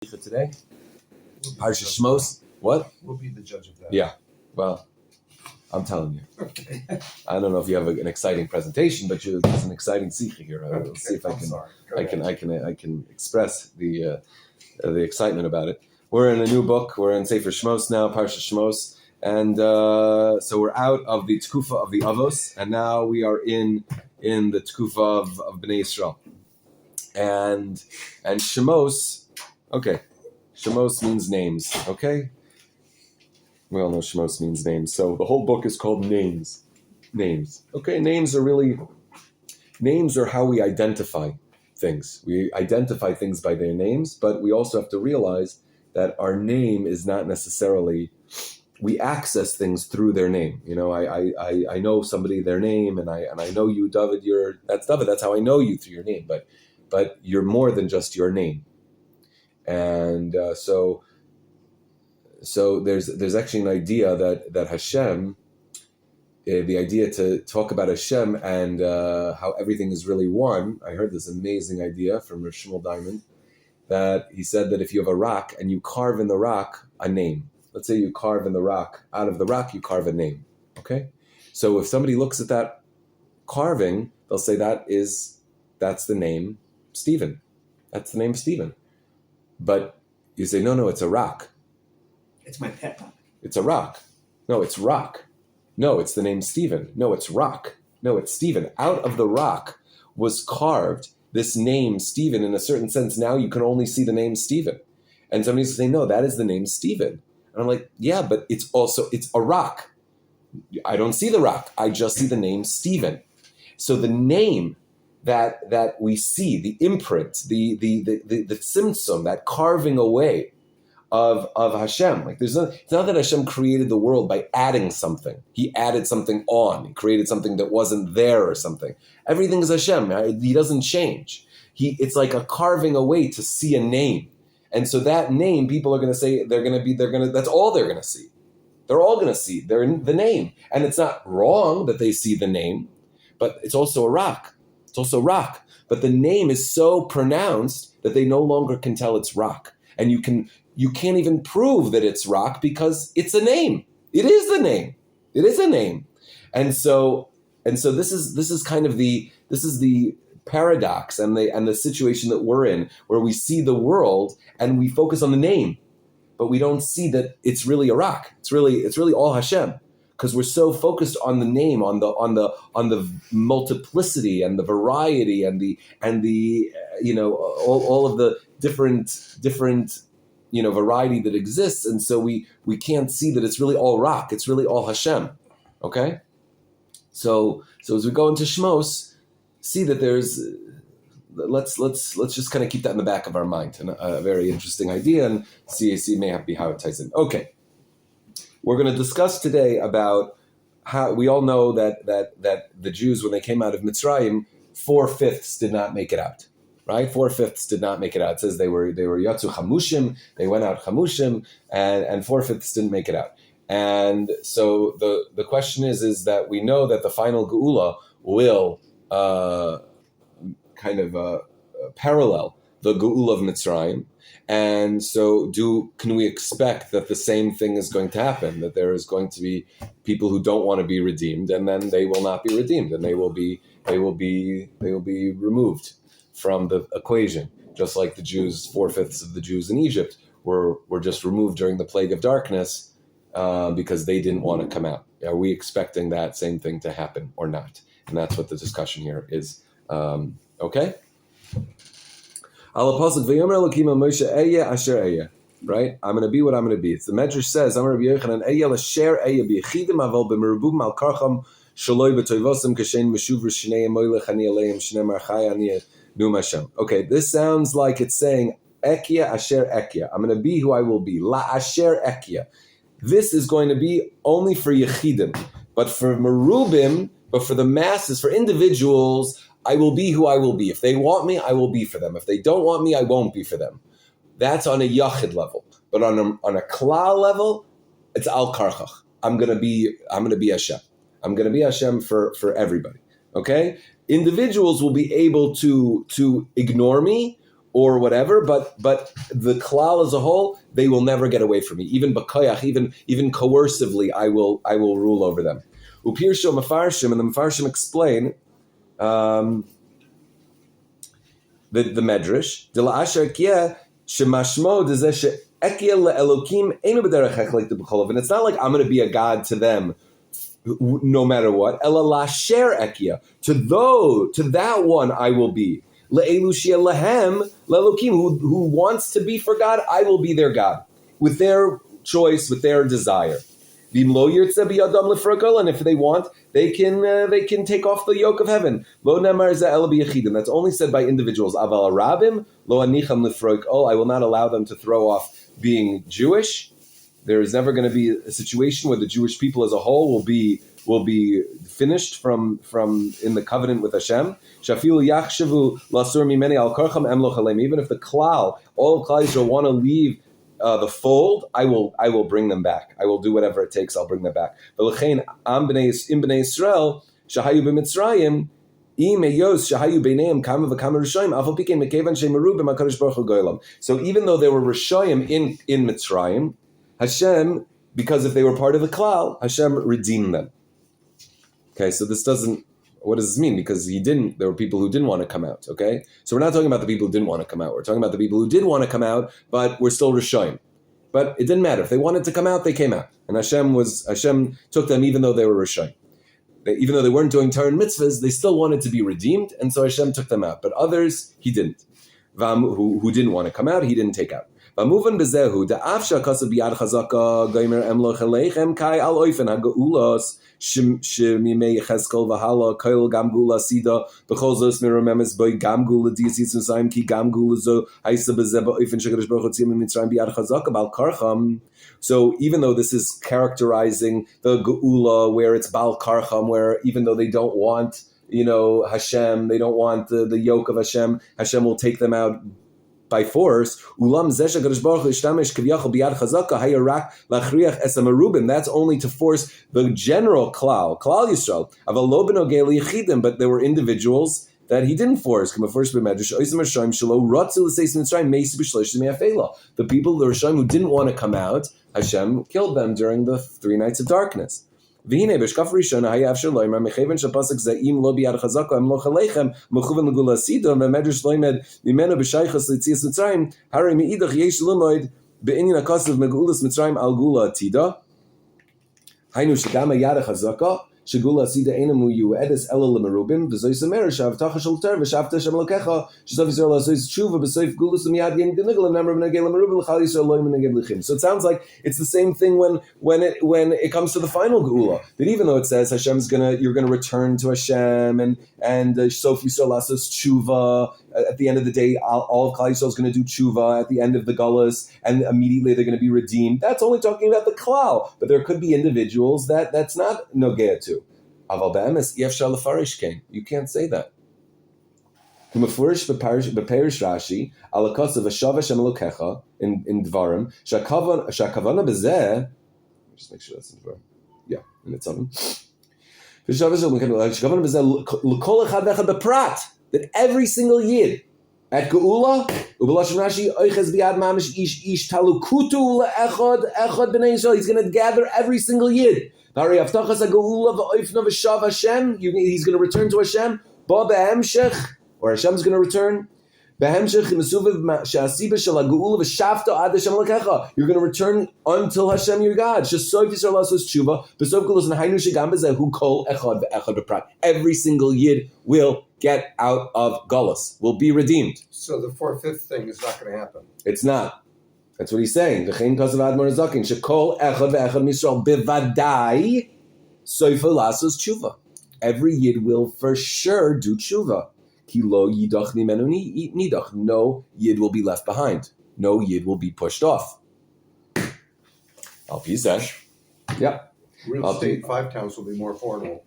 Today, Parsha Shmos. What? We'll be the judge of that. Yeah. Well, I'm telling you. Okay. I don't know if you have an exciting presentation, but there's an exciting sikha here. I'll Okay. see if I I'm can. sorry. I can express the excitement about it. We're in a new book. We're in Sefer Shmos now, Parsha Shmos, and so we're out of the Tkufa of the Avos, and now we are in the Tkufa of Bnei Yisrael, and Shmos. Okay, Shmos means names. Okay, we all know Shmos means names. So the whole book is called names. Names. Okay, names are how we identify things. We identify things by their names, but we also have to realize that our name is not necessarily. We access things through their name. You know, I know somebody their name, and I know you, David. That's David. That's how I know you through your name. But you're more than just your name. And so there's actually an idea that Hashem, the idea to talk about Hashem and how everything is really one. I heard this amazing idea from Rav Shmuel Diamond, that he said that if you have a rock and you carve in the rock a name, let's say you carve in the rock, out of the rock you carve a name, okay? So if somebody looks at that carving, they'll say that's the name Stephen. That's the name Stephen. But you say, no, it's a rock. It's my pet rock. It's a rock. No, it's rock. No, it's the name Stephen. No, it's rock. No, it's Stephen. Out of the rock was carved this name Stephen. In a certain sense, now you can only see the name Stephen. And somebody's saying, no, that is the name Stephen. And I'm like, yeah, but it's a rock. I don't see the rock. I just see the name Stephen. So the name that we see, the imprint, the tzimtzum, that carving away of Hashem. Like it's not that Hashem created the world by adding something. He added something on. He created something that wasn't there or something. Everything is Hashem. He doesn't change. It's like a carving away to see a name. And so that name, people are going to say, that's all they're going to see. They're all going to see the name. And it's not wrong that they see the name, but it's also a rock. It's also rock. But the name is so pronounced that they no longer can tell it's rock. And you can't even prove that it's rock because it's a name. It is the name. It is a name. And so this is kind of the paradox and the situation that we're in, where we see the world and we focus on the name, but we don't see that it's really a rock. It's really all Hashem. Because we're so focused on the name, on the multiplicity and the variety and the all of the different variety that exists, and so we can't see that it's really all rock. It's really all Hashem. Okay, so as we go into Shmos, see that there's let's just kind of keep that in the back of our mind, and a very interesting idea, and see maybe how it ties in. Okay. We're going to discuss today about how we all know that the Jews, when they came out of Mitzrayim, 4/5 did not make it out, right? 4/5 did not make it out. It says they were Yatsu Chamushim, they went out Chamushim, and 4/5 didn't make it out. And so the question is that we know that the final Geula will parallel the Geula of Mitzrayim. And so can we expect that the same thing is going to happen, that there is going to be people who don't want to be redeemed, and then they will not be redeemed, and they will be removed from the equation, just like the Jews, 4/5 of the Jews in Egypt were just removed during the plague of darkness because they didn't want to come out. Are we expecting that same thing to happen or not? And that's what the discussion here is. Okay? Right? I'm going to be what I'm going to be. It's the Medrash says, okay, this sounds like it's saying, Ekya asher ekya. I'm going to be who I will be. La asher ekya. This is going to be only for Yechidim. But for Merubim, but for the masses, for individuals, I will be who I will be. If they want me, I will be for them. If they don't want me, I won't be for them. That's on a Yachid level. But on a Klal level, it's Al Karchach. I'm gonna be Hashem. I'm gonna be Hashem for everybody. Okay? Individuals will be able to ignore me, or whatever, but the klal as a whole, they will never get away from me. Even b'koyach, even coercively, I will rule over them. Upirsho Mefarshim, and the Mefarshim explain the Medrash. De la asher kia shemashmo dezeh she'ekia le'elokim einu b'derech hechelek b'cholov, and it's not like I'm going to be a god to them no matter what. Ela lasher ekia, to that one I will be. Le'elu shea lehem le'elokim, who wants to be for God, I will be their God with their choice, with their desire. And if they want, they can take off the yoke of heaven. That's only said by individuals. I will not allow them to throw off being Jewish. There is never going to be a situation where the Jewish people as a whole will be finished from in the covenant with Hashem. Even if the klal, all of Klal Yisrael want to leave the fold, I will bring them back. I will do whatever it takes. I'll bring them back. So even though there were Rishayim in Mitzrayim, Hashem, because if they were part of the klal, Hashem redeemed them. Okay, so this doesn't. What does this mean? Because there were people who didn't want to come out, okay? So we're not talking about the people who didn't want to come out. We're talking about the people who did want to come out, but were still Rishayim. But it didn't matter. If they wanted to come out, they came out. And Hashem took them even though they were Rishayim. Even though they weren't doing Torah and mitzvahs, they still wanted to be redeemed, and so Hashem took them out. But others, He didn't. Who didn't want to come out, He didn't take out. V'amuvan bezehu, da'afsha kasav biyad chazaka, goymer emloch aleichem kai al oifen ha'geulos, Shemimei Yechezkel v'hala Koil Gamgula Sida B'chol Miramemes Boy Gamgula Diasis Mitzrayim Ki Gamgula Zo Haisa B'Zeba Oifen Shekadish Baruch Hu Tziyim Mitzrayim B'Yad Chazaka Bal Karcham. So even though this is characterizing the Geula, where it's Bal Karcham, where even though they don't want Hashem, they don't want the yoke of Hashem, Hashem will take them out by force. That's only to force the general Klal Yisrael. But there were individuals that He didn't force. The people, the Rishayim, who didn't want to come out, Hashem killed them during the 3 nights of darkness. והנה בשקף ראשון היה אפשר לומר מכיוון שהפסק זה אם לא ביד חזקה אמלוך עליכם מכוון לגאולה סידו ומדרש לומד ממנו בשייכות ליציאת מצרים הרי מאידך יש ללמוד בעניין הכסף מגאולת מצרים על גאולה עתידה היינו שגם היד החזקה שגאולה עתידה אינה מיועדת אלא למרובים וזו יסמר שהבטחה של תורה ושאבת השם אלוקיך שסוף ישראל לעשות תשובה בסוף גאולת ומיד ינגנג למנמר ונגע למרובים לכלל ישראל לא ינגנג לכם. So it sounds like it's the same thing when it comes to the final geula, that even though it says you're gonna return to Hashem and Sof Yisrael Lasos Tshuva, at the end of the day all of Klal Yisrael is going to do Tshuva at the end of the Galus, and immediately they're going to be redeemed. That's only talking about the Klal, but there could be individuals that's not Nogea to. Aval be'emes yefshar lefarish kein. You can't say that. Mefurish beperish Rashi ala kosav v'shav Hashem elokecha in Dvarim shakavana bezeh. Just make sure that's in Dvarim. Yeah, in Nitzavim. V'shav Hashem shakavana bezeh l'kol echad v'echad beprat, that every single yid at Geula u'b'lashon Rashi oiches biad mamish ish talukutu le'echad b'nei Yisrael. He's going to gather every single yid. He's going to return to Hashem. Or Hashem's going to return. You're going to return until Hashem your God. Every single yid will get out of Galus, will be redeemed. So the 4/5 thing is not going to happen. It's not. That's what he's saying. V'chein kasav Admor Zaken shekol echad ve'echad misrael bevadai soifa lasos tshuva. Every yid will for sure do tshuva. Ki lo yidach mimenu nidach. No yid will be left behind. No yid will be pushed off. Al Pizeh. Yeah. Real estate in 5 towns will be more affordable.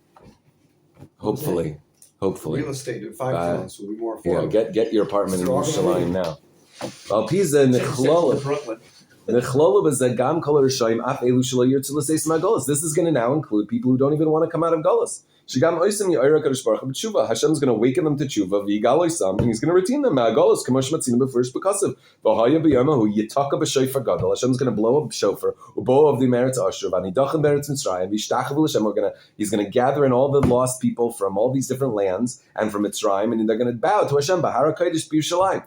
Hopefully. Real estate in 5 towns will be more affordable. Yeah, get your apartment in Yerushalayim now. Al Pizeh Nichlol. This is going to now include people who don't even want to come out of Golos. Hashem's going to awaken them to tshuva, and He's going to redeem them. Hashem's going to blow a shofar, of the Meretz Ashur, He's going to gather in all the lost people from all these different lands and from Mitzrayim, and they're going to bow to Hashem. Bahara Kodesh B'Yerushalayim.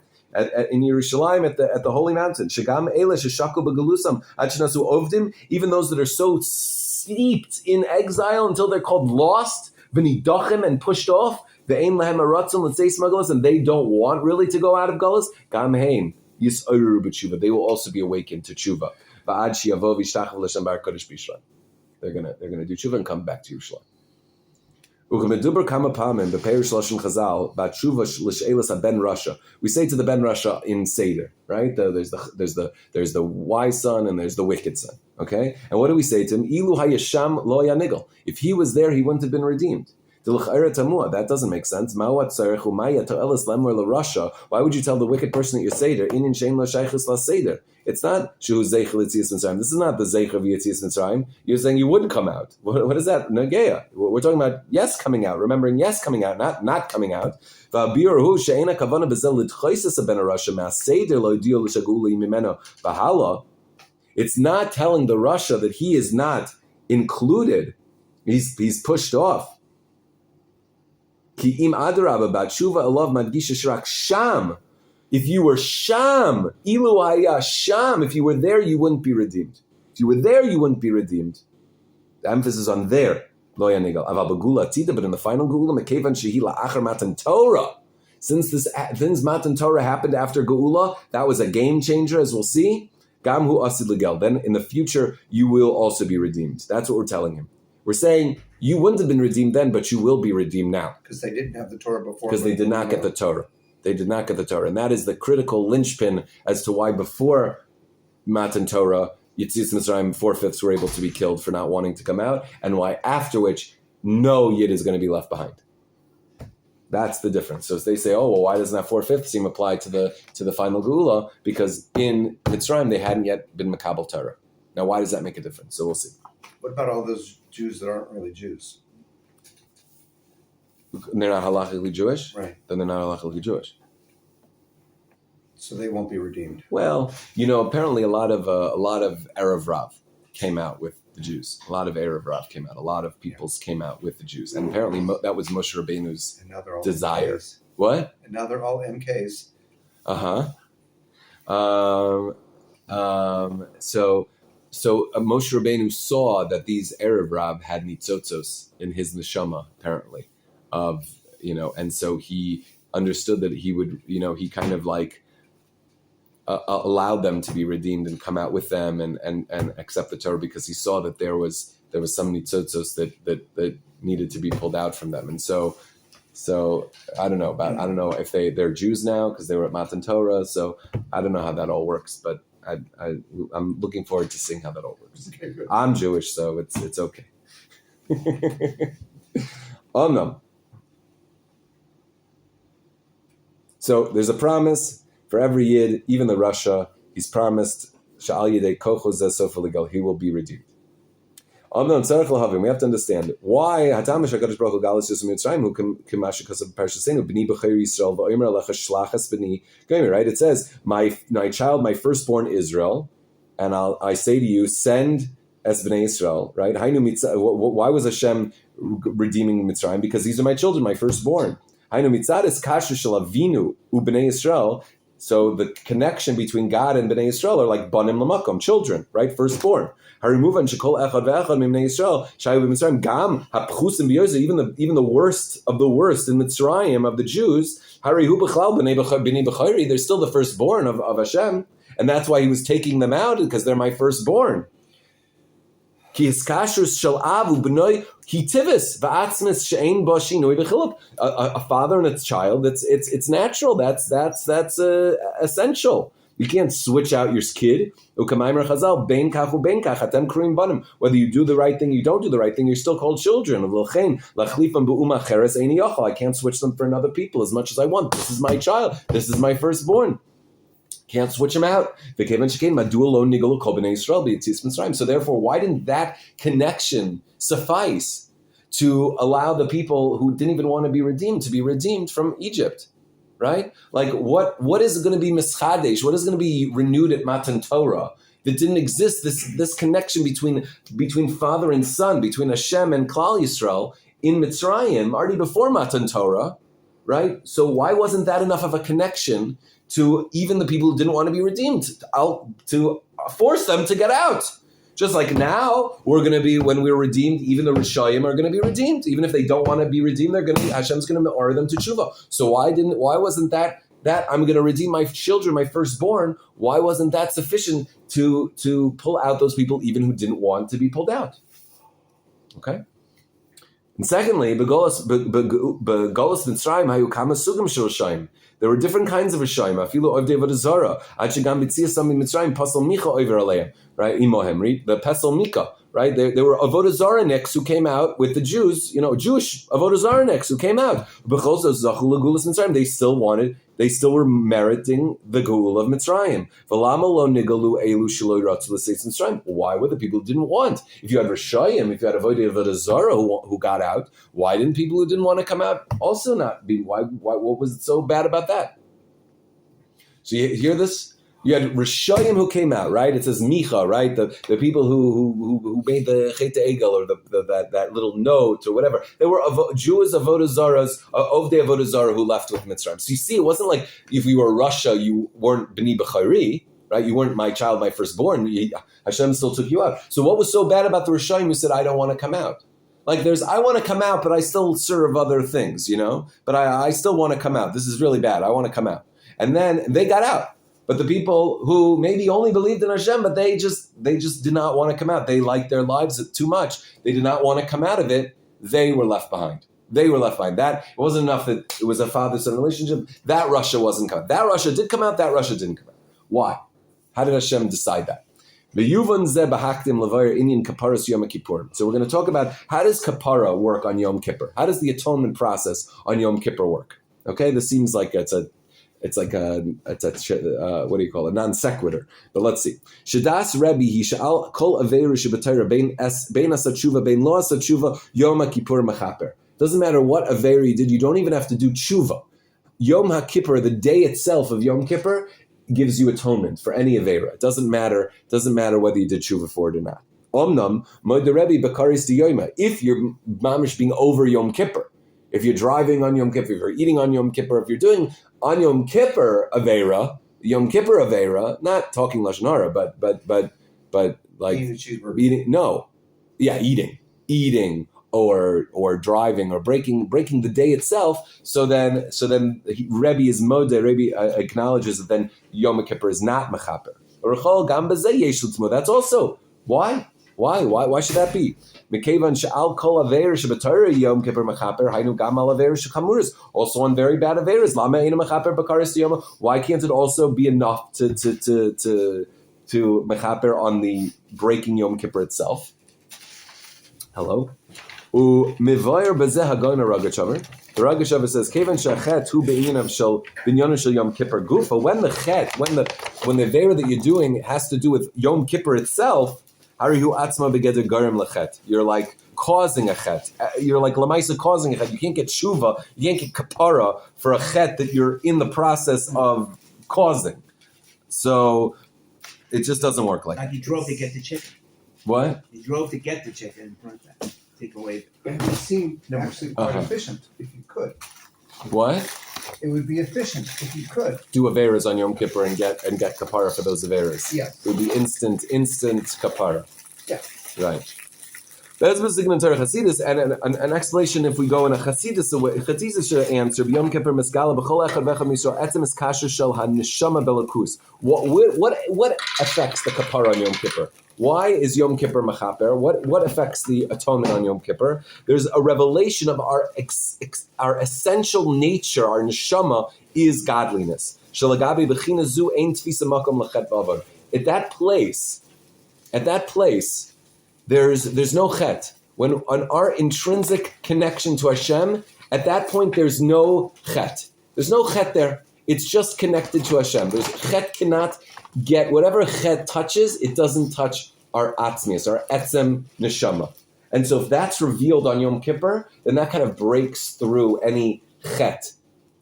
In Yerushalayim at the holy mountain, Shagam Eilish Shaku Begalusam Achnasu Ovdim, even those that are so steeped in exile until they're called lost, V'nidachim, and pushed off, Ve'ein Lahem Aratzim L'Tzeis Magalos, and they don't want really to go out of Galus. Gam Hein Yis'oru B'Tshuva, they will also be awakened to Tshuva. Va'ad Shi'avo V'Yishtachav L'Shem Bar Kodesh B'Yisrael. They're gonna do Tshuva and come back to Yerushalayim. We say to the Ben Rasha in Seder, right? There's the wise son and there's the wicked son. Okay, and what do we say to him? Ilu hayasham lo yanigel. If he was there, he wouldn't have been redeemed. That doesn't make sense. Why would you tell the wicked person that you're Seder? It's not Shu Zeichel Yitzias Mitzrayim. This is not the Zeichel of Yitzias Mitzrayim. You're saying you wouldn't come out. What is that? Nageya. We're talking about yes coming out. Remembering yes coming out, not coming out. It's not telling the Rasha that he is not included. He's pushed off. Ki im adarabba b'tshuva alav madgisha shrak sham. If you were sham, ilu haya sham. If you were there, you wouldn't be redeemed. If you were there, you wouldn't be redeemed. The emphasis on there. Lo yanigal. Aval b'gula tida, but in the final gula, mekevan shehi la'achar matan Torah. Since matan Torah happened after geula, that was a game changer, as we'll see. Gam hu asid legel. Then in the future, you will also be redeemed. That's what we're telling him. We're saying you wouldn't have been redeemed then, but you will be redeemed now. Because they didn't have the Torah before. Because they did not get the Torah. They did not get the Torah. And that is the critical linchpin as to why before Matan Torah, Yitzias Mitzrayim 4/5 were able to be killed for not wanting to come out, and why after which no Yid is going to be left behind. That's the difference. So if they say, oh, well, why doesn't that 4/5 seem apply to the final Geula? Because in Mitzrayim, they hadn't yet been Makabel Torah. Now, why does that make a difference? So we'll see. What about all those Jews that aren't really Jews? They're not halachically Jewish? Right. Then they're not halachically Jewish. So they won't be redeemed. Well, apparently a lot of Erev Rav came out with the Jews. A lot of Erev Rav came out. A lot of peoples came out with the Jews. And apparently that was Moshe Rabbeinu's desire. MKs. What? And now they're all MKs. So Moshe Rabbeinu saw that these Erev Rav had nitzotzos in his neshama, apparently, and so he understood that he would, he kind of like allowed them to be redeemed and come out with them and accept the Torah because he saw that there was some nitzotzos that needed to be pulled out from them, and so I don't know if they're Jews now because they were at Matan Torah, so I don't know how that all works, but I'm looking forward to seeing how that all works. Okay, good. I'm Jewish, so it's okay. No. So there's a promise for every Yid, even the Rasha. He's promised Sha'al Yidei Kocho Zeh Sofa Ligal, he will be redeemed. We have to understand why right? It says, my child, my firstborn Israel, and I say to you, send es b'nei Israel, right? Why was Hashem redeeming Mitzrayim? Because these are my children, my firstborn. So the connection between God and Bnei Yisrael are like banim l'makom, children, right? Firstborn. Even the worst of the worst in Mitzrayim of the Jews, they're still the firstborn of Hashem, and that's why he was taking them out, because they're my firstborn. A father and its child, it's natural. That's essential. You can't switch out your kid. Whether you do the right thing, you don't do the right thing, you're still called children. I can't switch them for another people as much as I want. This is my child. This is my firstborn. Can't switch them out. So therefore, why didn't that connection suffice to allow the people who didn't even want to be redeemed from Egypt? Right? Like what is going to be mischadesh? What is going to be renewed at Matan Torah that didn't exist? This connection between father and son, between Hashem and Klal Yisrael in Mitzrayim already before Matan Torah, right? So why wasn't that enough of a connection to even the people who didn't want to be redeemed, to force them to get out? Just like now, we're going to be, when we're redeemed, even the Rishayim are going to be redeemed. Even if they don't want to be redeemed, Hashem's going to order them to tshuva. So why wasn't that I'm going to redeem my children, my firstborn? Why wasn't that sufficient to pull out those people even who didn't want to be pulled out? Okay. And secondly, Begolas Mitzrayim hayu kama sugim shel Rishayim. There were different kinds of Rishayim. Afilu ovdei avodah zara. Ad shegam b'tzias sami Mitzrayim pasal micha over aleim. Right, imohem. Read the pesel mika. Right, there were avodah zaraniks who came out with the Jews. Jewish avodah zaraniks who came out. B'chol zos zachu legulas Mitzrayim. They still were meriting the Geula of Mitzrayim. Why were the people who didn't want? If you had Rishayim, if you had Avodah Zarah who got out, why didn't people who didn't want to come out also not be? Why? What was so bad about that? So you hear this? You had Rishayim who came out, right? It says Micha, right? The people who made the Chet Egel or that little note or whatever. They were Jewish Avodah Zarahs, Ovdei Avodah Zarah who left with Mitzrayim. So you see, it wasn't like if you were Russia, you weren't B'ni B'chari, right? You weren't my child, my firstborn. Hashem still took you out. So what was so bad about the Rishayim who said, I don't want to come out? Like I want to come out, but I still serve other things, But I still want to come out. This is really bad. I want to come out. And then they got out. But the people who maybe only believed in Hashem, but they just did not want to come out. They liked their lives too much. They did not want to come out of it. They were left behind. That it wasn't enough that it was a father-son relationship. That Russia wasn't coming. That Russia did come out. That Russia didn't come out. Why? How did Hashem decide that? So we're going to talk about how does kapara work on Yom Kippur? How does the atonement process on Yom Kippur work? Okay, this seems like it's a what do you call it? A non sequitur. But let's see. Shadas Rebbe he sha'al kol averu shebatayra bein asatshuva bein lo asatshuva Yom HaKippur mechaper. Doesn't matter what averu you did. You don't even have to do tshuva. Yom HaKippur, the day itself of Yom Kippur, gives you atonement for any avera. It doesn't matter whether you did tshuva for it or not. Omnam moed Rebbe bakaris diyoyma. If you're mamish being over Yom Kippur, if you're driving on Yom Kippur, if you're eating on Yom Kippur, if you're doing on Yom Kippur Avera, not talking Lashon Hara, but like eating a cheeseburger. Eating or driving or breaking the day itself. So then Rebbe is modeh. Rebbe acknowledges that then Yom Kippur is not mechaper. That's also why. Why should that be? Also on very bad averas. Why can't it also be enough to mechaper on the breaking Yom Kippur itself? Hello? The Ragashavar says, "Kevan shachet hu be'inav shel binyanon shel Yom Kippur gufa." When the avera that you're doing has to do with Yom Kippur itself. You're like causing a chet. You're like lamaisa causing a chet. You can't get tshuva. You can't get kapara for a chet that you're in the process of causing. So it just doesn't work like that. Like he drove to get the chicken. What? He drove to get the chicken. Take away. It would seem actually quite efficient if you could. What? It would be efficient if you could. Do averas on Yom Kippur and get kapara for those averas. Yes. It would be instant kapara. Yeah. Right. That's the Sigmund Torah Chasidus, and an explanation if we go in a Chasidus answer, Yom Kippur Meskala B'chol Echad V'echad Misor Etzem Es Kasher Shel HaNeshama Belakus. What affects the kapara on Yom Kippur? Why is Yom Kippur mechaper? What affects the atonement on Yom Kippur? There's a revelation of our essential nature, our neshama is godliness. Shalagabi b'china zu ein tfisa makom lechet b'avad. At that place, there's no chet. When on our intrinsic connection to Hashem, at that point there's no chet. There's no chet there. It's just connected to Hashem. Chet cannot get, whatever Chet touches, it doesn't touch our atzmius, our etzem neshama. And so if that's revealed on Yom Kippur, then that kind of breaks through any Chet.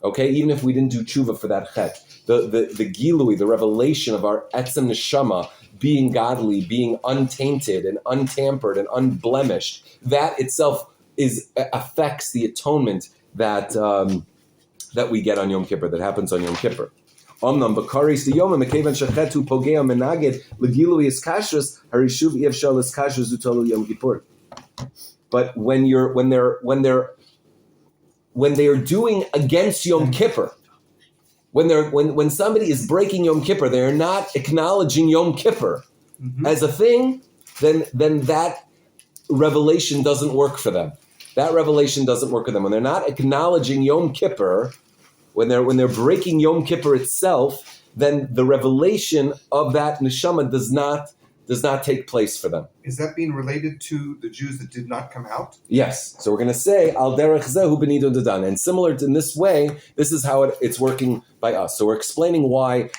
Okay, even if we didn't do tshuva for that Chet. The gilui, the revelation of our etzem neshama being godly, being untainted and untampered and unblemished, that itself affects the atonement that we get on Yom Kippur, that happens on Yom Kippur. Omnam b'karis diyoma mekevan shechetu pogea menaged legilui iskashrus harishuv yevshal iskashrus utolu Yom Kippur. But when they are doing against Yom Kippur, when somebody is breaking Yom Kippur, they are not acknowledging Yom Kippur as a thing, then that revelation doesn't work for them. That revelation doesn't work for them. When they're not acknowledging Yom Kippur, when they're breaking Yom Kippur itself, then the revelation of that neshama does not take place for them. Is that being related to the Jews that did not come out? Yes. So we're going to say al derech zehu b'nidon dadan, and similar to in this way, this is how it's working by us. So we're explaining why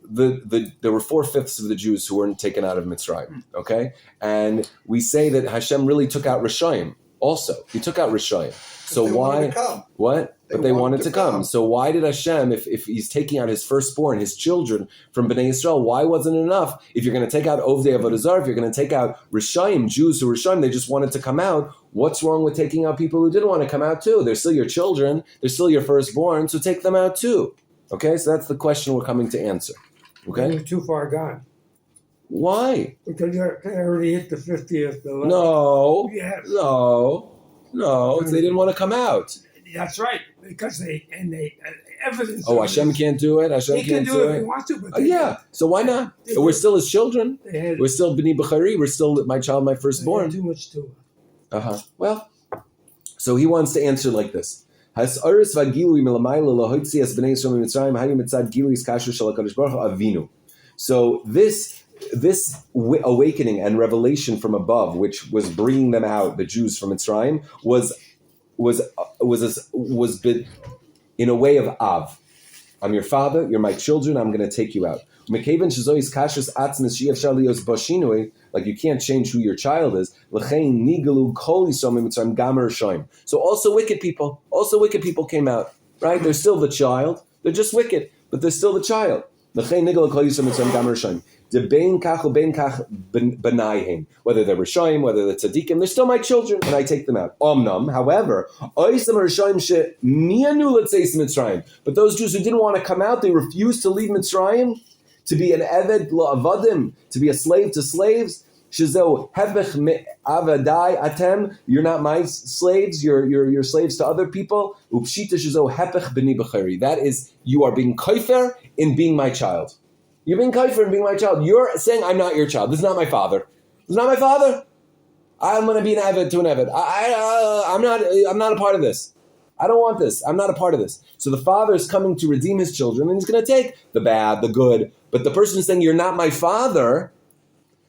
there were 4/5 of the Jews who weren't taken out of Mitzrayim. Okay, and we say that Hashem really took out Rishayim. Also, He took out Rishayim. So why? What? But they wanted to come. So why did Hashem, if He's taking out His firstborn, His children from Bnei Yisrael, why wasn't it enough? If you're going to take out Ovdei Avodah Zarah, if you're going to take out Rishayim, Jews who were Rishayim, they just wanted to come out. What's wrong with taking out people who didn't want to come out too? They're still your children. They're still your firstborn. So take them out too. Okay, so that's the question we're coming to answer. Okay, You're too far gone. Why? Because they already hit the 50th. No, Yes. no. They didn't want to come out. That's right. Because evidence. Oh, Hashem can't do it. Hashem He can can't do it if he wants to, but Yeah. So why not? They We're did. still His children. they had, We're still B'nai B'chari. We're still my child, my they had firstborn. too much to it. Well, so he wants to answer like this. So this awakening and revelation from above, which was bringing them out, the Jews from Mitzrayim, was in a way of Av. I'm your father, you're my children, I'm going to take you out. Like you can't change who your child is. So also wicked people came out, right? They're still the child. They're just wicked, but they're still the child. Whether they're Rishayim, whether they're Tzaddikim, they're still my children, and I take them out. Omnam, however, but those Jews who didn't want to come out, they refused to leave Mitzrayim, to be an Eved La'avadim, to be a slave to slaves. Shizeo Hebech Avadai Atem, you're not my slaves, you're slaves to other people. Upshita Shizeo Hebech B'ni B'chari. That is, you are being kaifer in being my child. You're being kaifer in being my child. You're saying I'm not your child. This is not my father. This is not my father. I'm going to be an Eved to an Eved. I'm not a part of this. I don't want this. I'm not a part of this. So the father is coming to redeem his children, and he's going to take the bad, the good. But the person saying, you're not my father,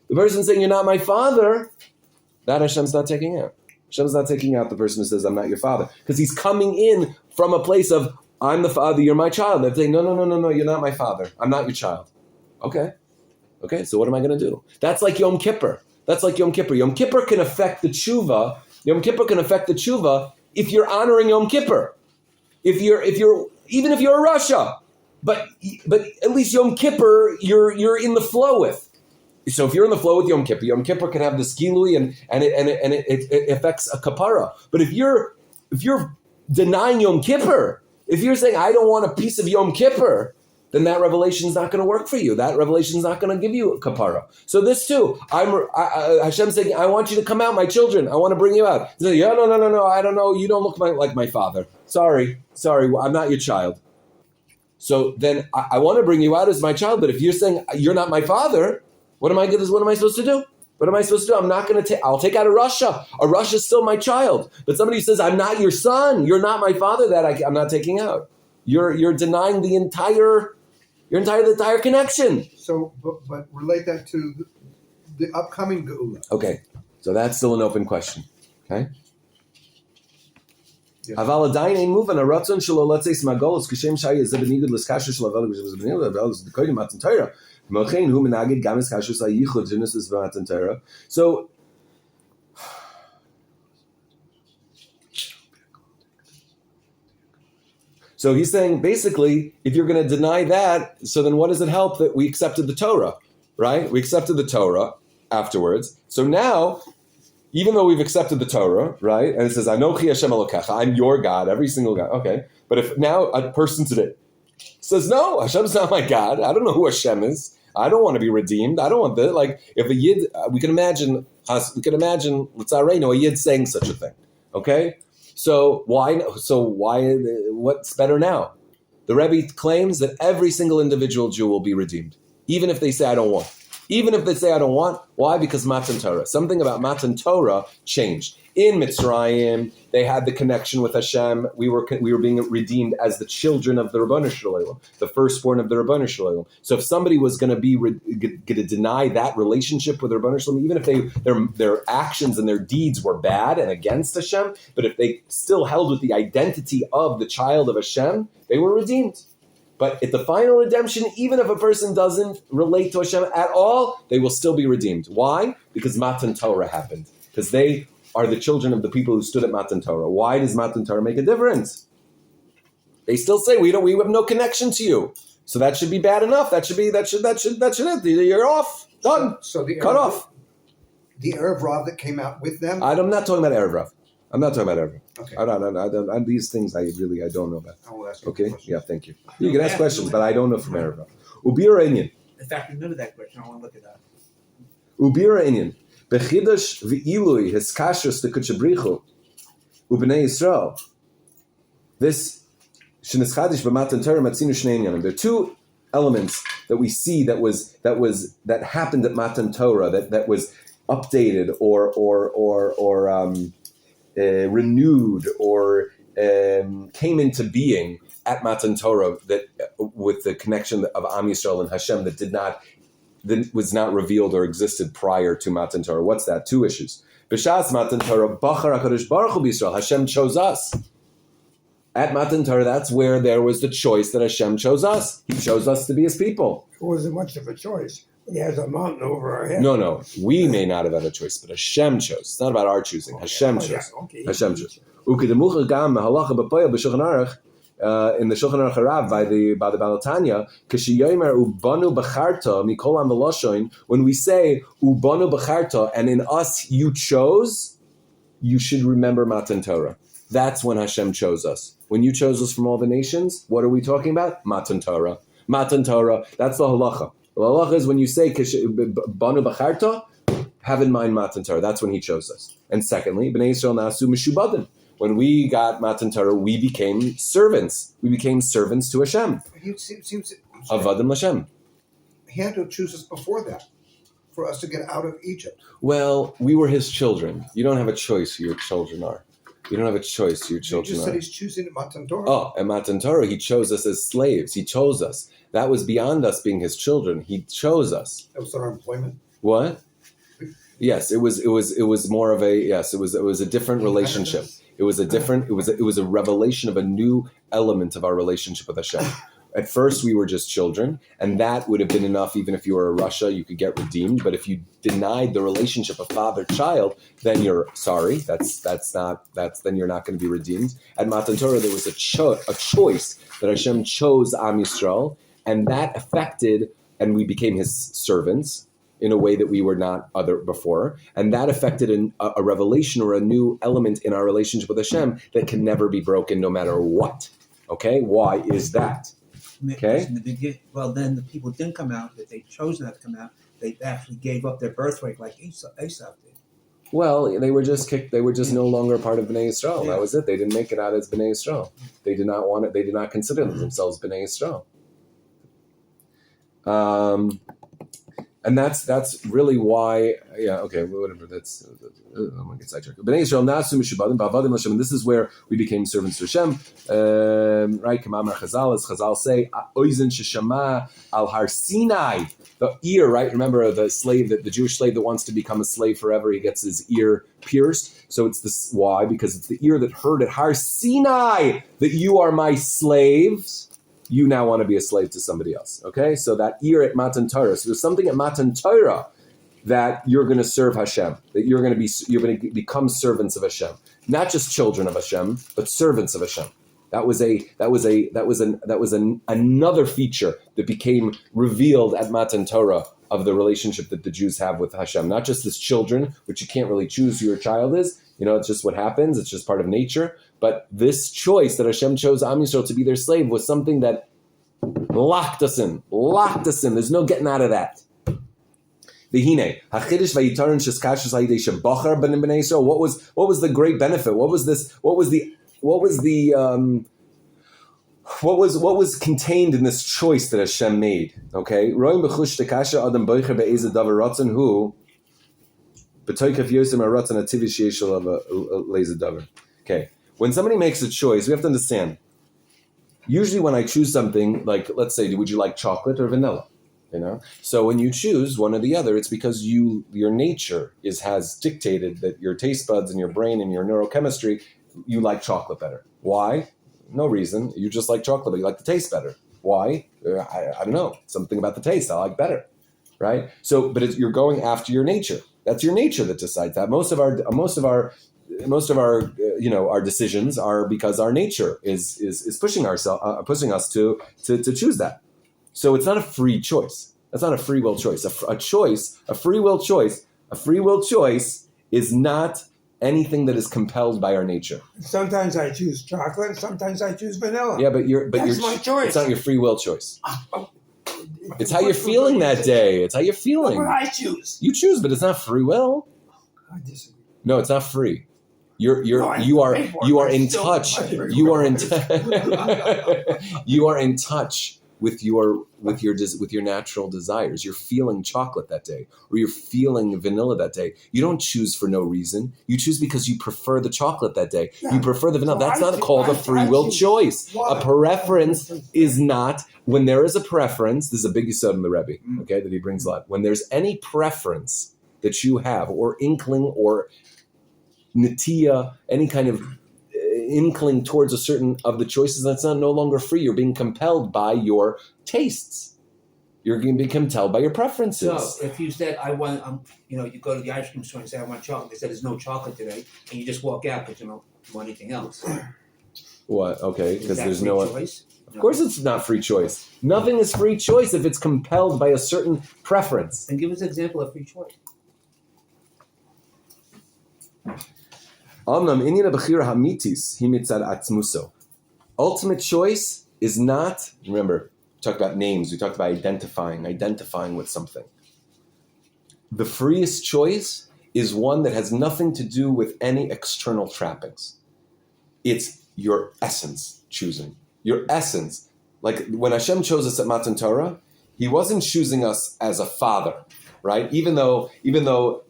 that Hashem's not taking out. Hashem's not taking out the person who says, I'm not your father. Because he's coming in from a place of, I'm the father, you're my child. They're saying, no, you're not my father. I'm not your child. Okay, so what am I going to do? That's like Yom Kippur. Yom Kippur can affect the tshuva if you're honoring Yom Kippur. Even if you're a Rasha, but at least Yom Kippur you're in the flow with. So if you're in the flow with Yom Kippur can have this gilui and it affects a kapara. But if you're denying Yom Kippur, if you're saying I don't want a piece of Yom Kippur, then that revelation is not going to work for you. That revelation is not going to give you a kapara. So this too, Hashem's saying, I want you to come out, my children. I want to bring you out. He's like, no, I don't know. You don't look like my father. Sorry, I'm not your child. So then I want to bring you out as my child, but if you're saying you're not my father, what am I supposed to do? I'm not going to I'll take out a Rasha. A Rasha is still my child. But somebody who says, I'm not your son, you're not my father, that I'm not taking out. You're denying the entire connection. So, but relate that to the upcoming Geula. Okay, so that's still an open question. Okay. Yes. Aval adayin ein muvan aratzon shelo letzes magolos kishem shaya ze benigud l'skasher shel aval ze benigud aval ze dekodim matan Torah. Mochein hu menagid gam es kasher sa yichud genesis matan Torah. So he's saying, basically, if you're going to deny that, so then what does it help that we accepted the Torah, right? We accepted the Torah afterwards. So now, even though we've accepted the Torah, right? And it says, Anochi Hashem Elokecha, I'm your God, every single God. Okay. But if now a person today says, no, Hashem's not my God. I don't know who Hashem is. I don't want to be redeemed. I don't want that. Like, if a Yid, we can imagine, L'tzareno, a Yid saying such a thing. Okay? So why? What's better now? The Rebbe claims that every single individual Jew will be redeemed, even if they say I don't want. Even if they say I don't want, why? Because Matan Torah. Something about Matan Torah changed. In Mitzrayim, they had the connection with Hashem. We were being redeemed as the children of the Rabbanu Shalom, the firstborn of the Rabbanu Shalom. So if somebody was going to be going to deny that relationship with the Rabbanu Shalom, even if their actions and their deeds were bad and against Hashem, but if they still held with the identity of the child of Hashem, they were redeemed. But at the final redemption, even if a person doesn't relate to Hashem at all, they will still be redeemed. Why? Because Matan Torah happened. Because they are the children of the people who stood at Matan Torah. Why does Matan Torah make a difference? They still say we have no connection to you. So that should be bad enough. That should it. You're off. Done. So the cut off. The Erev Rav that came out with them. I'm not talking about Erev Rav. I'm not talking about Erev Rav. Okay. I don't. These things I don't know about. I will ask you Okay. questions. Yeah. Thank you. You can ask questions, but I don't know from Erev Rav. Ubira Inyan. In fact, remember that question. I want to look it up. Ubira Inyan. Bechidash v'ilui hiskashus the kuchabrichu ubnei Yisrael. This shenischadish b'matan Torah matzinu shnei inyanim. There are two elements that we see that happened at Matan Torah that was updated or renewed or came into being at Matan Torah that with the connection of Am Yisrael and Hashem that was not revealed or existed prior to Matan Torah. What's that? Two issues. B'shas Matan Torah, Bachar HaKadosh Baruch Hu b'Yisrael. Hashem chose us. At Matan Torah, that's where there was the choice that Hashem chose us. He chose us to be His people. It wasn't much of a choice. He has a mountain over our head. No. We may not have had a choice, but Hashem chose. It's not about our choosing. Hashem chose. Okay. Hashem chose. Ukedemucha gam halacha b'poyel b'Shulchan Aruch, in the Shulchan Aruch Harav by the Baal Tanya, kishiyomer ubanu b'charta mikol am v'loshoin. When we say ubanu b'charta and in us you chose, you should remember Matan Torah. That's when Hashem chose us. When you chose us from all the nations, what are we talking about? Matan Torah. Matan Torah. That's the halacha. The halacha is when you say banu b'charta, have in mind Matan Torah. That's when He chose us. And secondly, Bnei Yisrael nasu mishubadim. When we got Matan Torah, we became servants. We became servants to Hashem. He seems Avadim Hashem. He had to choose us before that for us to get out of Egypt. Well, we were His children. You don't have a choice who your children are. You don't have a choice who your He children just are. said He's choosing Matan Torah. Oh, at Matan Torah, He chose us as slaves. He chose us. That was beyond us being His children. He chose us. That was our employment. What? Yes, it was more of a yes. It was a different relationship. It was a revelation of a new element of our relationship with Hashem. At first, we were just children, and that would have been enough. Even if you were a Russia, you could get redeemed. But if you denied the relationship of father-child, then you're sorry. Then you're not going to be redeemed. At Matan Torah, there was a choice that Hashem chose Am Yisrael, and that affected, and we became His servants in a way that we were not other before, and that affected a revelation or a new element in our relationship with Hashem that can never be broken, no matter what. Okay, why is that? Okay. In the beginning, well, then the people didn't come out. That they chose not to come out. They actually gave up their birthright, like Esau did. Well, they were just kicked. They were just no longer part of Bnei Yisrael. Yeah. That was it. They didn't make it out as Bnei Yisrael. They did not want it. They did not consider themselves Bnei Yisrael. And that's really why, okay, whatever. That's I'm gonna get sidetracked. Bnei Yisrael nasu mishubadim ba'avadim l'Hashem, and this is where we became servants to Hashem. Right? Kamamar Chazal, as Chazal say, oizen sheshama al har Sinai, the ear. Right? Remember the slave, the Jewish slave that wants to become a slave forever. He gets his ear pierced. So it's this. Why? Because it's the ear that heard at Har Sinai that you are my slaves. You now want to be a slave to somebody else. Okay, so that ear at Matan Torah. So there's something at Matan Torah that you're going to serve Hashem, that you're going to become servants of Hashem, not just children of Hashem, but servants of Hashem. That was another feature that became revealed at Matan Torah of the relationship that the Jews have with Hashem. Not just as children, which you can't really choose who your child is. It's just what happens. It's just part of nature. But this choice that Hashem chose Am Yisrael to be their slave was something that locked us in. There's no getting out of that. What was the great benefit? What was contained in this choice that Hashem made? Okay, okay. When somebody makes a choice, we have to understand. Usually when I choose something, like, let's say, would you like chocolate or vanilla? So when you choose one or the other, it's because your nature has dictated that your taste buds and your brain and your neurochemistry, you like chocolate better. Why? No reason. You just like chocolate, but you like the taste better. Why? I don't know. Something about the taste I like better, right? So, but you're going after your nature. That's your nature that decides that. Most of our our decisions are because our nature is pushing us to choose that. So it's not a free choice. That's not a free will choice. A free will choice is not anything that is compelled by our nature. Sometimes I choose chocolate, sometimes I choose vanilla. Yeah, but that's my choice. It's not your free will choice. It's how you're feeling that day. It's how you're feeling. What I choose. You choose, but it's not free will. I disagree. No, it's not free. You are in touch. You are in touch with your natural desires. You're feeling chocolate that day, or you're feeling vanilla that day. You don't choose for no reason. You choose because you prefer the chocolate that day. Yeah. You prefer the vanilla. That's not called a free will choice. A preference is not. When there is a preference, this is a big yesod in the Rebbe, okay, that he brings a lot. When there's any preference that you have, or inkling, or netiya, any kind of inkling towards a certain of the choices, that's no longer free. You're being compelled by your tastes. You're going to be compelled by your preferences. So if you said, I want, you go to the ice cream store and say, I want chocolate. They said, there's no chocolate today. And you just walk out because you don't want anything else. What? Okay, because there's no choice. Of course it's not free choice. Nothing is free choice if it's compelled by a certain preference. And give us an example of free choice. Ultimate choice is not, remember, we talked about names, we talked about identifying with something. The freest choice is one that has nothing to do with any external trappings. It's your essence choosing. Your essence. Like when Hashem chose us at Matan Torah, He wasn't choosing us as a father. Right? Even though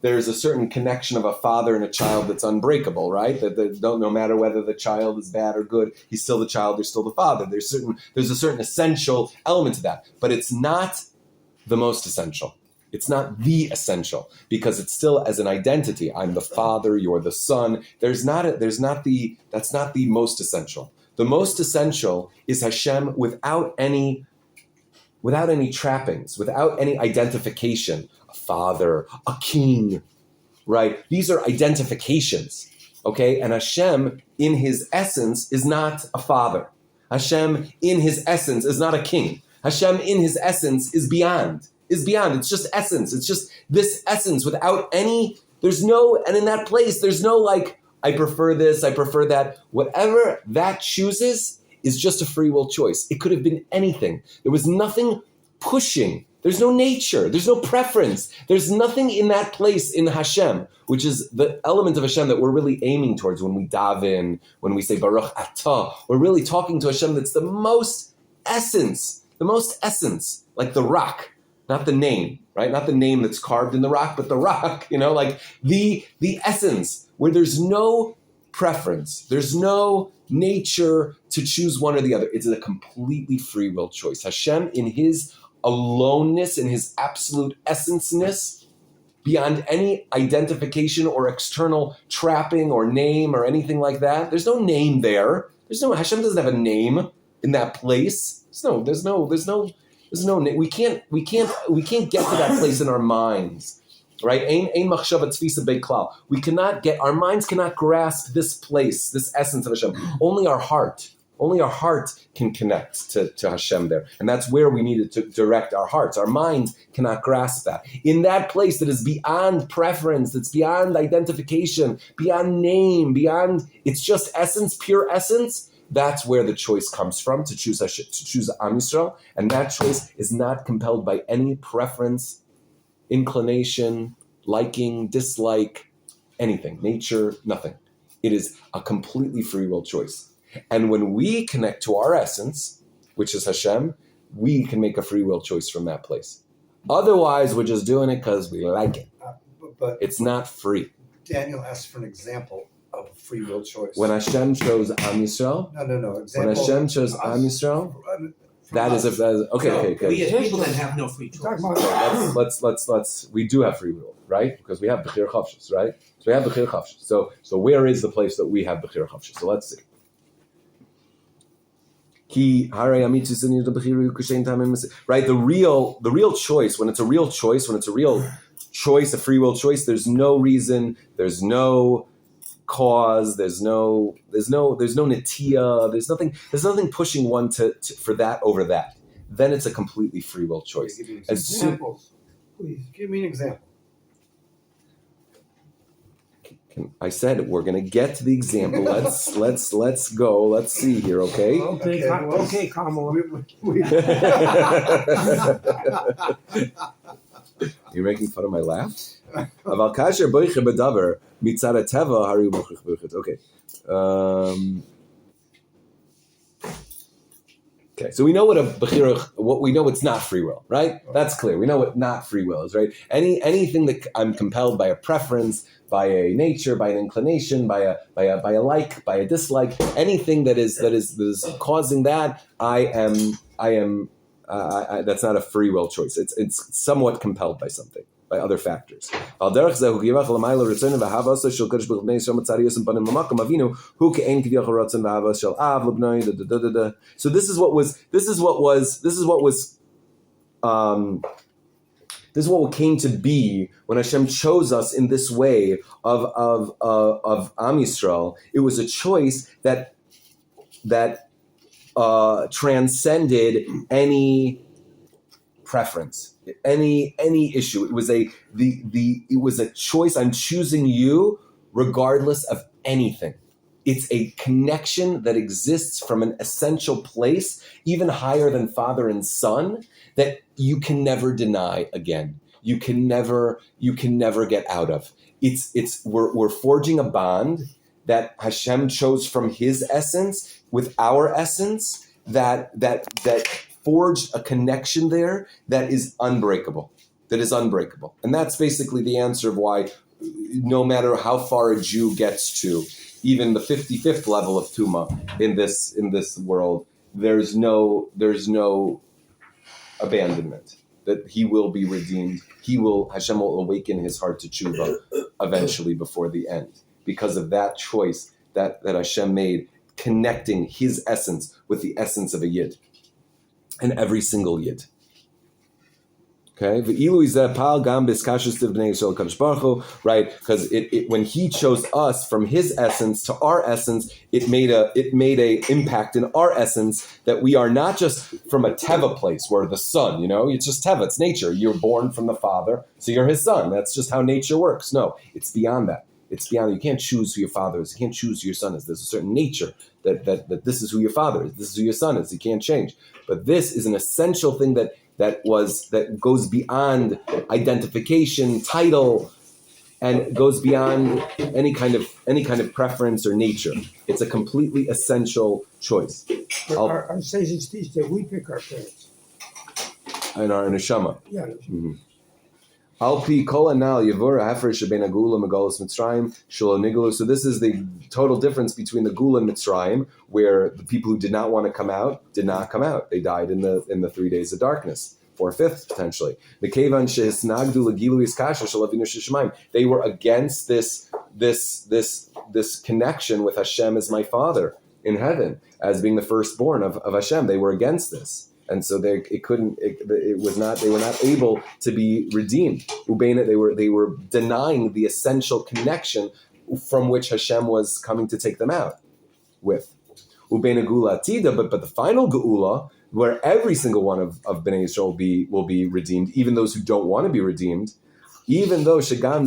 there's a certain connection of a father and a child that's unbreakable, right? That no matter whether the child is bad or good, he's still the child, there's still the father. There's a certain essential element to that, but it's not the most essential. It's not the essential because it's still as an identity. I'm the father, you're the son. That's not the most essential. The most essential is Hashem without any trappings, without any identification. A father, a king, right? These are identifications, okay? And Hashem, in His essence, is not a father. Hashem, in His essence, is not a king. Hashem, in His essence, is beyond. It's just essence. It's just this essence without any, and in that place, there's no like, I prefer this, I prefer that. Whatever that chooses is just a free will choice. It could have been anything. There was nothing pushing. There's no nature. There's no preference. There's nothing in that place in Hashem, which is the element of Hashem that we're really aiming towards when we daven, when we say Baruch Atah. We're really talking to Hashem that's the most essence, like the rock. not the name, right? Not the name that's carved in the rock, but the rock, like the essence, where there's no preference, there's no nature to choose one or the other. It's a completely free will choice. Hashem, in his aloneness, in his absolute essenceness, beyond any identification or external trapping or name or anything like that. There's no name there. Hashem doesn't have a name in that place. There's no name. We can't get to that place in our minds. Right? We cannot get, our minds cannot grasp this place, this essence of Hashem. Only our heart can connect to Hashem there. And that's where we needed to direct our hearts. Our minds cannot grasp that. In that place that is beyond preference, that's beyond identification, beyond name, it's just essence, pure essence. That's where the choice comes from, to choose Hashem, to choose Am Yisrael. And that choice is not compelled by any preference, inclination, liking, dislike, anything, nature, nothing. It is a completely free will choice. And when we connect to our essence, which is Hashem, we can make a free will choice from that place. Otherwise, we're just doing it because we like it. But It's not free. Daniel asked for an example of free will choice. When Hashem chose Am Yisrael, No. when Hashem chose Am Yisrael, that is okay. We as people then have no free choice. Talking about Let's. We do have free will, right? Because we have Bechir Chavshus, right? So we have Bechir Chavshus. So where is the place that we have Bechir Chavshus? So let's see. Right, the real choice, when it's a real choice, a free will choice, there's no reason, there's no cause, there's no netiya, there's nothing pushing one to for that over that. Then it's a completely free will choice. Give me examples, please. Give me an example. I said we're going to get to the example. Let's go. Let's see here, okay? Okay, Kamala. You're making fun of my laugh? Okay. Okay, so we know what a bechira, what we know it's not free will, right? That's clear. We know what not free will is, right? Anything that I'm compelled by a preference, by a nature, by an inclination, by a like, by a dislike, anything that is causing that, I am that's not a free will choice. It's somewhat compelled by something, by other factors. So this is what came to be when Hashem chose us in this way of Am Yisrael. It was a choice that transcended any preference, any issue. It was a choice. I'm choosing you regardless of anything. It's a connection that exists from an essential place, even higher than father and son, that you can never deny again. You can never get out of. We're forging a bond that Hashem chose from His essence with our essence, that forged a connection there that is unbreakable. And that's basically the answer of why, no matter how far a Jew gets to, even the 55th level of Tuma in this world, there's no abandonment, that he will be redeemed. Hashem will awaken his heart to tshuva eventually before the end, because of that choice that Hashem made, connecting his essence with the essence of a yid, and every single yid. Okay, right? Because it when he chose us from his essence to our essence, it made a impact in our essence, that we are not just from a teva place where the son, it's just teva, it's nature. You're born from the father, so you're his son. That's just how nature works. No, it's beyond that. It's beyond. You can't choose who your father is. You can't choose who your son is. There's a certain nature that this is who your father is. This is who your son is. You can't change. But this is an essential thing that goes beyond identification, title, and goes beyond any kind of preference or nature. It's a completely essential choice. Our sages teach that we pick our parents. in our neshama. Yeah. Alpi kol anal yavur hafresh ben agula megalus Mitzrayim shelo niglu. So this is the total difference between the Gula and Mitzrayim, where the people who did not want to come out did not come out. They died in the 3 days of darkness, 4/5 potentially. The kevan shehisnagdu legilu iskasha shalavinu shishmayim. They were against this connection with Hashem as my Father in heaven, as being the firstborn of Hashem. They were against this. And so they were not able to be redeemed. Ubena, they were denying the essential connection from which Hashem was coming to take them out with. Ubena Gula Atida, but the final Geula, where every single one of Bnei Yisrael will be redeemed, even those who don't want to be redeemed, even though even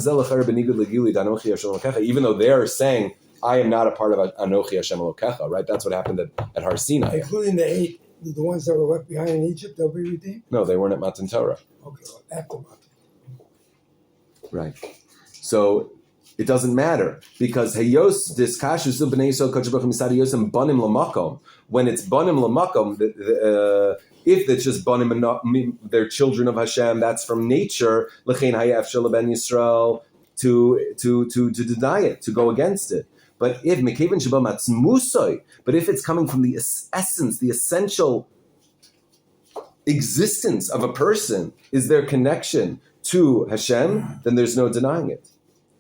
though they're saying, I am not a part of Anochi Hashem Elokecha, right? That's what happened at Har Sinai. Including the 8, the ones that were left behind in Egypt, they'll be redeemed? No, they weren't at Matan Torah. Okay, well, after Matan. Right. So it doesn't matter because Hayos diskashu zu bnei Yisrael kadosh baruch hu misad yosem banim lamakom. When it's banim lamakom, if it's just banim, they're children of Hashem, that's from nature. L'chein hayaf shel ben Yisrael to deny it, to go against it. But if mekeven sheba matzmusoi, but if it's coming from the essence, the essential existence of a person is their connection to Hashem, then there's no denying it.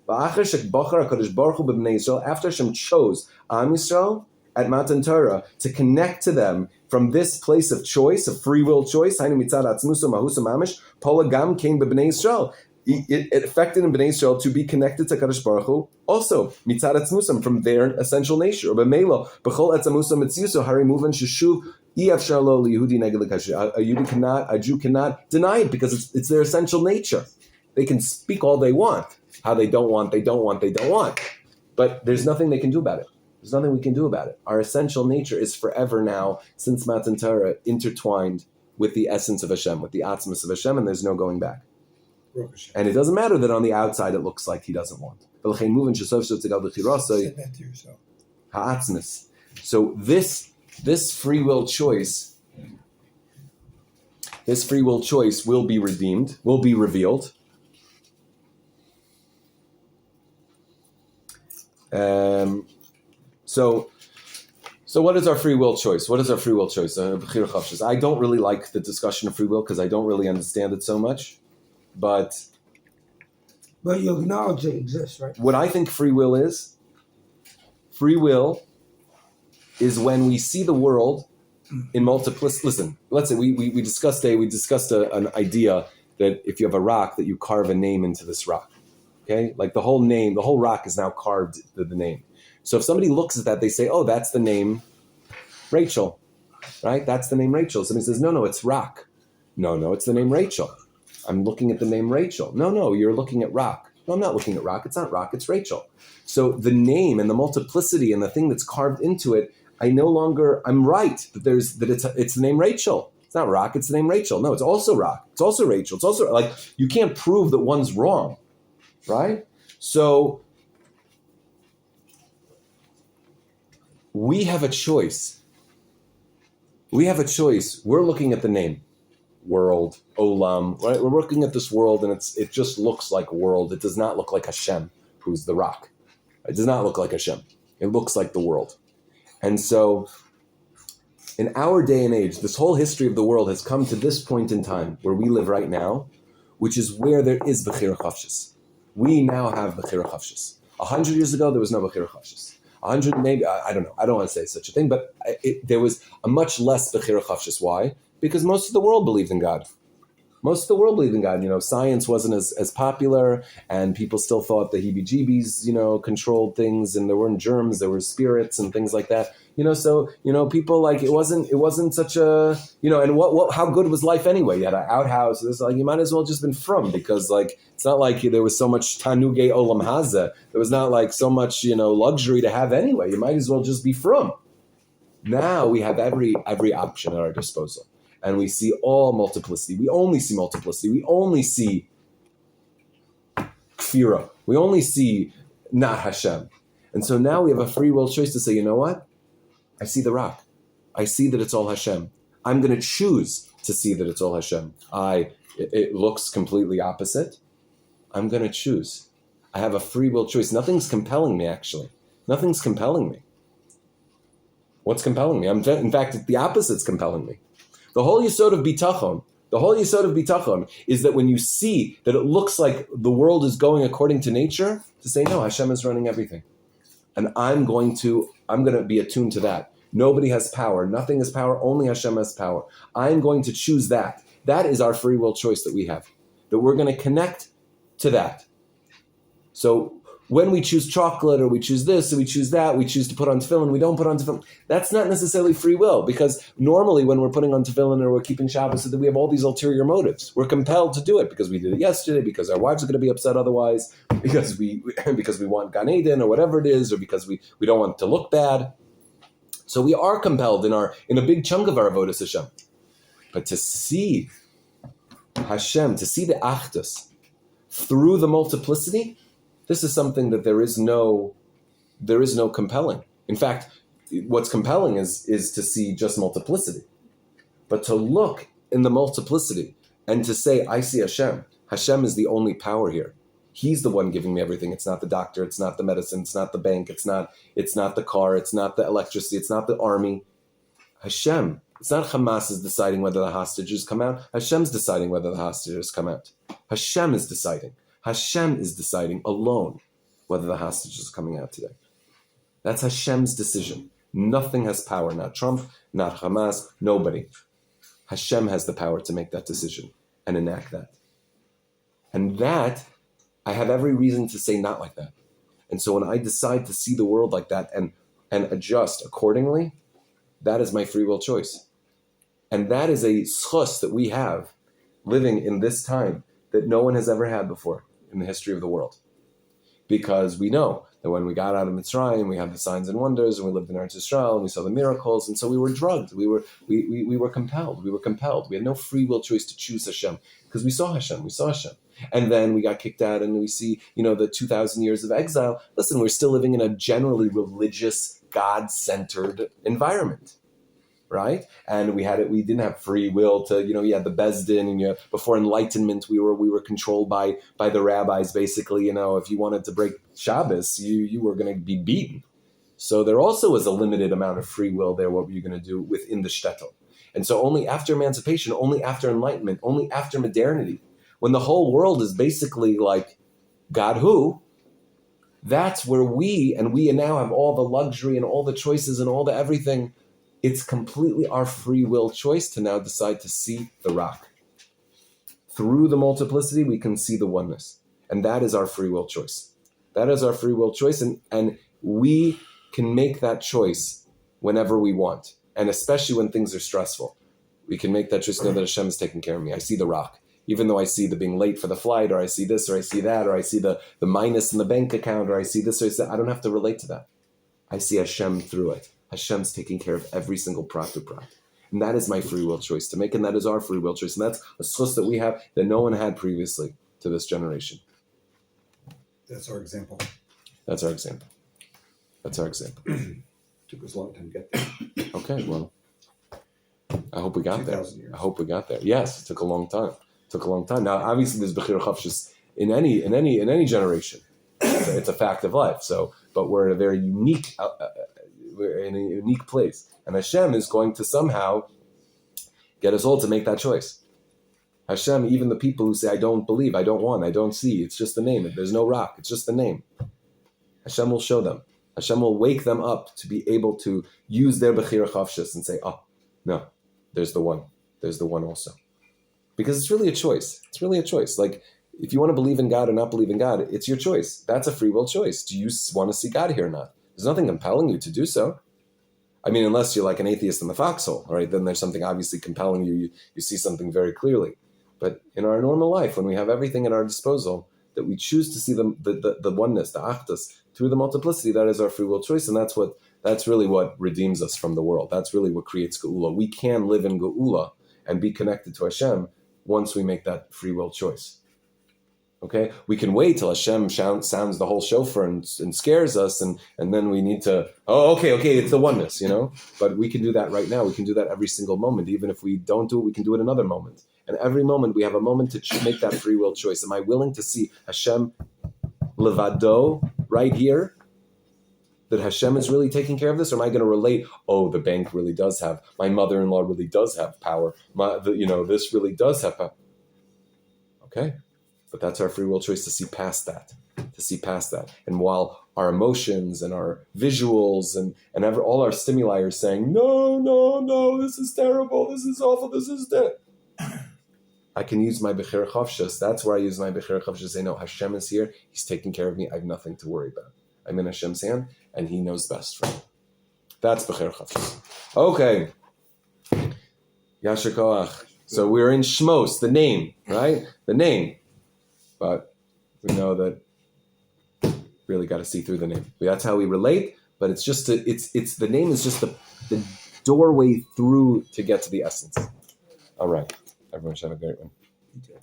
After Hashem chose Am Yisrael at Matan Torah to connect to them from this place of choice, of free will choice, Polagam came by Bnei Yisrael. It affected in Bnei Yisrael to be connected to Kadosh Baruch Hu, also mitzad atzmusam, from their essential nature. A Jew cannot deny it because it's their essential nature. They can speak all they want, how they don't want, but there's nothing they can do about it. There's nothing we can do about it. Our essential nature is forever now, since Matan Torah, intertwined with the essence of Hashem, with the atzmus of Hashem, and there's no going back. And it doesn't matter that on the outside it looks like he doesn't want. So this free will choice will be redeemed, will be revealed. So what is our free will choice? What is our free will choice? I don't really like the discussion of free will because I don't really understand it so much. But you acknowledge it exists, right? What I think free will is when we see the world in multiplicity. Listen, let's say we discussed an idea that if you have a rock, that you carve a name into this rock. Okay, like the whole rock is now carved to the name. So if somebody looks at that, they say, "Oh, that's the name Rachel," right? That's the name Rachel. Somebody says, "No, it's rock." No, it's the name Rachel. I'm looking at the name Rachel. No, you're looking at rock. No, I'm not looking at rock. It's not rock, it's Rachel. So the name and the multiplicity and the thing that's carved into it, I'm right that it's the name Rachel. It's not rock, it's the name Rachel. No, it's also rock. It's also Rachel. It's also, like, you can't prove that one's wrong, right? So we have a choice. We're looking at the name. World, Olam, right? We're looking at this world and it just looks like a world. It does not look like Hashem, who's the rock. It does not look like Hashem. It looks like the world. And so in our day and age, this whole history of the world has come to this point in time where we live right now, which is where there is Bechira Chavshis. We now have Bechira Chavshis. 100 years ago, there was no Bechira Chavshis. 100, maybe, I don't know. I don't want to say such a thing, but there was a much less Bechira Chavshis. Why? Because most of the world believed in God. Science wasn't as popular, and people still thought the heebie-jeebies, controlled things, and there weren't germs, there were spirits and things like that. People, like, it wasn't such a, and how good was life anyway? You had an outhouse. It's like, you might as well just been from, because, like, it's not like there was so much tanuge olam hazeh. There was not like so much, luxury to have anyway. You might as well just be from. Now we have every option at our disposal. And we see all multiplicity. We only see multiplicity. We only see kfira. We only see not Hashem. And so now we have a free will choice to say, you know what? I see the rock. I see that it's all Hashem. I'm going to choose to see that it's all Hashem. It looks completely opposite. I'm going to choose. I have a free will choice. Nothing's compelling me, actually. Nothing's compelling me. What's compelling me? In fact, the opposite's compelling me. The whole yesod of bitachon is that when you see that it looks like the world is going according to nature, to say, no, Hashem is running everything. And I'm going to be attuned to that. Nobody has power. Nothing has power. Only Hashem has power. I'm going to choose that. That is our free will choice that we have. That we're going to connect to that. So when we choose chocolate or we choose this or we choose that, we choose to put on tefillin, we don't put on tefillin. That's not necessarily free will, because normally when we're putting on tefillin or we're keeping Shabbos, so that we have all these ulterior motives. We're compelled to do it because we did it yesterday, because our wives are going to be upset otherwise, because we want Gan Eden or whatever it is, or because we don't want to look bad. So we are compelled in a big chunk of our avodas Hashem. But to see Hashem, to see the Achdus through the multiplicity, this is something that there is no compelling. In fact, what's compelling is to see just multiplicity. But to look in the multiplicity and to say, I see Hashem. Hashem is the only power here. He's the one giving me everything. It's not the doctor. It's not the medicine. It's not the bank. It's not the car. It's not the electricity. It's not the army. Hashem. It's not Hamas is deciding whether the hostages come out. Hashem's deciding whether the hostages come out. Hashem is deciding. Hashem is deciding alone whether the hostages are coming out today. That's Hashem's decision. Nothing has power. Not Trump, not Hamas, nobody. Hashem has the power to make that decision and enact that. And that, I have every reason to say not like that. And so when I decide to see the world like that and adjust accordingly, that is my free will choice. And that is a schus that we have living in this time that no one has ever had before in the history of the world. Because we know that when we got out of Mitzrayim, we had the signs and wonders, and we lived in Eretz Yisrael, and we saw the miracles, and so we were drugged. We were compelled. We were compelled. We had no free will choice to choose Hashem, because we saw Hashem. And then we got kicked out, and we see, the 2,000 years of exile. Listen, we're still living in a generally religious, God-centered environment, right? And we didn't have free will to, you had the Bezdin, and before Enlightenment, we were controlled by the rabbis, basically. If you wanted to break Shabbos, you were going to be beaten. So there also was a limited amount of free will there, what were you going to do within the shtetl. And so only after emancipation, only after Enlightenment, only after modernity, when the whole world is basically like, God who? That's where we now have all the luxury and all the choices and all the everything. It's completely our free will choice to now decide to see the rock. Through the multiplicity, we can see the oneness. And that is our free will choice. That is our free will choice. And we can make that choice whenever we want. And especially when things are stressful. We can make that choice, know that Hashem is taking care of me. I see the rock. Even though I see the being late for the flight, or I see this, or I see that, or I see the minus in the bank account, or I see this, or I see that, I don't have to relate to that. I see Hashem through it. Hashem's taking care of every single prat to prat. And that is my free will choice to make, and that is our free will choice. And that's a schus that we have that no one had previously to this generation. That's our example. That's our example. Took us a long time to get there. Okay, well, I hope we got there. 2,000 years. I hope we got there. Yes, it took a long time. Now, obviously, there's Bechira Chavshus in any generation. It's a fact of life. So, but we're in a very unique, place, and Hashem is going to somehow get us all to make that choice. Hashem, even the people who say, "I don't believe, I don't want, I don't see," it's just the name. There's no rock. It's just the name. Hashem will show them. Hashem will wake them up to be able to use their Bechira Chavshus and say, "Oh, no, there's the one. There's the one also." Because it's really a choice. It's really a choice. Like, if you want to believe in God or not believe in God, it's your choice. That's a free will choice. Do you want to see God here or not? There's nothing compelling you to do so. I mean, unless you're like an atheist in the foxhole, right? Then there's something obviously compelling you. You see something very clearly. But in our normal life, when we have everything at our disposal, that we choose to see the oneness, the achdus, through the multiplicity, that is our free will choice. And that's really what redeems us from the world. That's really what creates Geula. We can live in Geula and be connected to Hashem once we make that free will choice. Okay, we can wait till Hashem sounds the whole shofar and scares us, and then we need to. Oh, okay, it's the oneness, But we can do that right now. We can do that every single moment. Even if we don't do it, we can do it another moment. And every moment we have a moment to make that free will choice. Am I willing to see Hashem levado right here? That Hashem is really taking care of this, or am I going to relate? Oh, the bank really does have. My mother-in-law really does have power. This really does have power. Okay. But that's our free will choice to see past that, And while our emotions and our visuals and all our stimuli are saying, no, this is terrible, this is awful, this is dead. I can use my Bechir Chavshas. That's where I use my Bechir Chavshas to say, no, Hashem is here. He's taking care of me. I have nothing to worry about. I'm in Hashem's hand, and He knows best for me. That's Bechir Chavshas. Okay. Yasher Koach. So we're in Shmos, the name, right? The name. But we know that really got to see through the name. That's how we relate. But it's just it's the name is just the doorway through to get to the essence. All right, everyone should have a great one. You too.